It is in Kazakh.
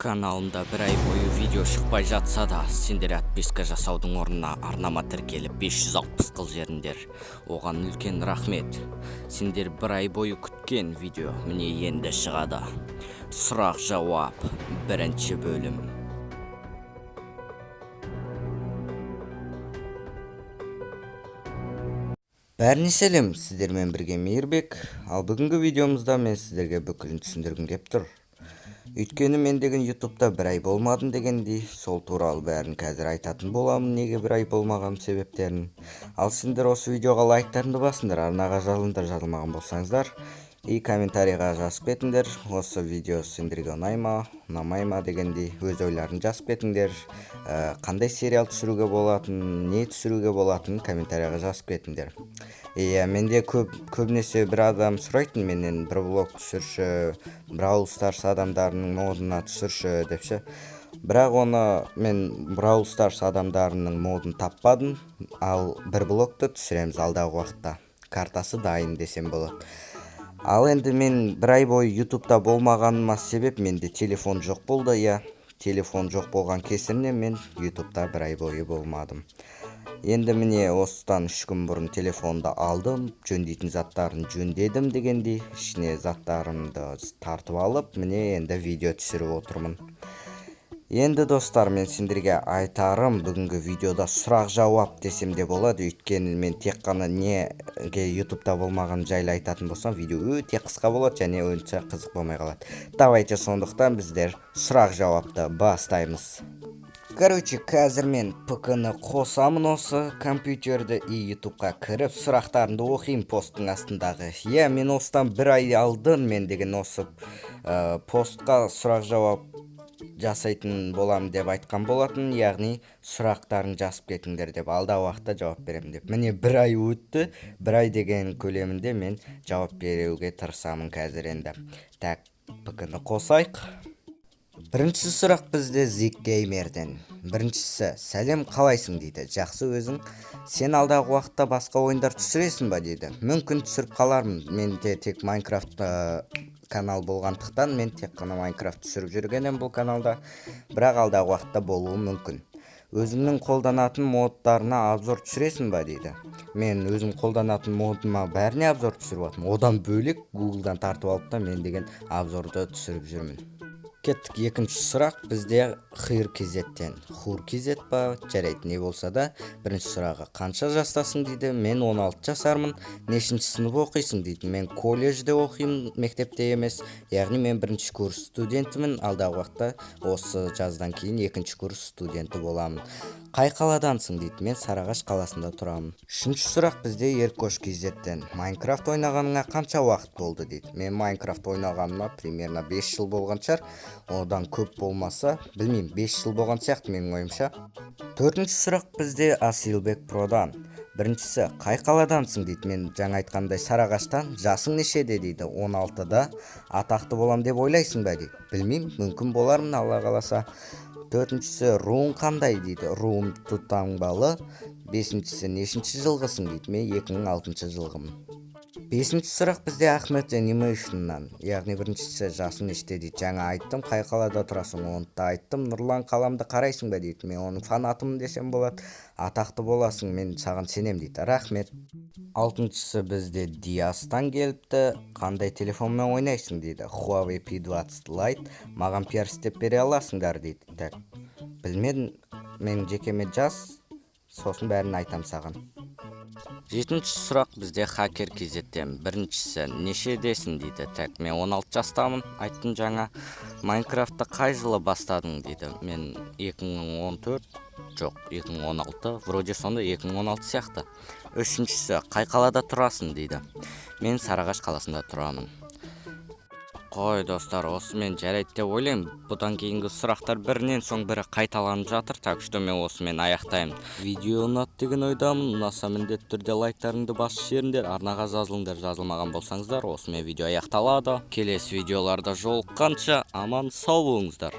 Каналымда бір ай бойы видео шықпай жатса да, сендер отписка жасаудың орнына арнама тіркеліп 560 қыл жеріндер. Оған үлкен рахмет. Сендер бір ай бойы күткен видео міне енді шығады. Сұрақ жауап, бірінші бөлім. Бәріне сәлем, сіздермен бірге Мейірбек. Ал бүгінгі видеомызда мен сіздерге бүкілін түсіндіргім кеп тұр. Өйткені мен деген ютубта бір ай болмадым дегендей, сол туралы бәрін қазір айтатын боламын, неге бір ай болмаған себептерін. Ал сендер осы видеоға лайктарыңды басыңдар, арнаға жазылыңдар, жазылмаған болсаңыздар, и комментарийға жазып кетіңдер. Осы видео сендерге ұнай ма, ұнамай ма дегендей өз ойларын жазып кетіңдер. Қандай сериал түсіруге болатын, не түсіруге болатын комментарийға жазып кетіңдер. Менде көбінесе бір адам сұрайтын менен бір блог түсірші, Brawl Stars адамдарының модына түсірші депші. Бірақ оны мен Brawl Stars адамдарының модын таппадым, ал бір блогты түсіреміз алдағы уақытта. Картасы дайын десем болады. Ал енді мен бір ай бойы ютубта болмағаныма себеп менде телефон жоқ болды, телефон жоқ болған кесірінен мен ютубта бір ай бойы болмадым. Енді міне осыдан 3 күн бұрын телефонды алдым, жөндейтін заттарын жөндедім дегендей, ішіне заттарымды тартып алып, міне енді видео түсіріп отырмын. Енді достар, мен сендерге айтарым, бүгінгі видеода сұрақ жауап десем де болады, өйткені мен тек қана неге ютубта болмаған жайлы айтатын болсам, видео өте қысқа болады және онша қызық болмай қалады. Давайте сондықтан біздер сұрақ жауапты бастаймыз. Короче, қазір мен ПК-ны қосамын осы компьютерді и ютубқа кіріп сұрақтарымды оқимын посттың астындағы. Мен осыдан бір ай алдын мен деген осы постқа сұрақ жауап жасайтын болам деп айтқан болатын, яғни сұрақтарын жазып кетіңдер деп, алдағы уақытта жауап беремін деп. Міне бір ай өтті, бір ай деген көлемінде мен жауап беруге тырысамын қазір енді. Так, ПК-ны қосайық. Бірінші сұрақ бізде Зик Геймерден. Біріншісі, сәлем, қалайсың дейді. Жақсы, өзің. Сен алдағы уақытта басқа ойындар түсіресің ба дейді. Мүмкін түсіріп қалармын. Менде тек Майнкрафт канал болғандықтан мен тек қана Майнкрафт түсіріп жүргенім бұл каналда. Бірақ алдағы уақытта болуы мүмкін. Өзіңнің қолданатын модтарына обзор түсіресің ба дейді. Мен өзім қолданатын модыма бәріне обзор түсіріп атым. Одан бөлек Google'дан тартып алып та мен деген обзорды түсіріп жүрмін. Кеттік, екінші сұрақ бізде Хуркизеттен. Хуркизет па, жарайды, не болса да. Бірінші сұрағы, қанша жастасың дейді. Мен 16 жасармын. Нешінші сынып оқисың дейді. Мен колледжде оқимын, мектепте емес. Яғни мен бірінші курс студентімін. Алдағы уақытта осы жаздан кейін екінші курс студенті боламын. Қай қаладансың дейді. Мен Сарыағаш қаласында тұрамын. Үшінші сұрақ бізде Еркош Кизеттен. Майнкрафт ойнағаныңа қанша уақыт болды дейді. Мен Майнкрафт ойнағаныма примерно 5 жыл болған шығар. Одан көп болмаса, білмеймін, 5 жыл болған сияқты менің ойымша. Төртінші сұрақ бізде Асилбек Продан. Біріншісі, қай қаладансың дейді. Мен жаңа айтқандай Сарыағаштан. Жасың нешеде дейді. 16-да. Атақты болам деп ойлайсың ба дейді. Білмеймін, мүмкін болармын, Алла қаласа. Төртіншісі, руың қандай дейді. Руым тұтаңбалы. Бесіншісі, нешінші жылғысың дейді. Мен 2006 жылғымын. Бесінші сұрақ бізде Ахмет Animation'нан. Яғни біріншісі, жасың неште дейді. Жаңа айттым, қай қалада тұрасың, оны да айттым. Нұрлан Қаламды қарайсың ба дейді. Мен оның фанатымын десем болады. Атақты боласың, мен саған сенем дейді. Рахмет. Алтыншысы бізде Диастан келіпті. Қандай телефонмен ойнайсың дейді. Huawei P20 Lite. Маған пиар істеп бере аласыңдар дейді. Білмедім, мен жекеме жаз, сосын бәрін айтам саған. Жетінші сұрақ бізде Хакер Кезеттен. Біріншісі, нешедесің дейді. Так, мен 16 жастамын, айттым жаңа. Майнкрафтты қай жылы бастадың дейді. Мен 2014, жоқ, 2016, вроде сонда 2016 сияқты. Үшіншісі, қай қалада тұрасың дейді. Мен Сарыағаш қаласында тұрамын. Қой достар, осы мен жарайды деп ойлаймын. Бұдан кейінгі сұрақтар бірінен соң бірі қайталанып жатыр. Так что мен осымен аяқтаймын. Видео ұнады деген ойдамын. Ұнаса міндетті түрде лайктарыңды басып жіберіңдер, арнаға жазылыңдар, жазылмаған болсаңыздар. Осымен видео аяқталады. Келесі видеоларда жолыққанша аман сау болыңыздар.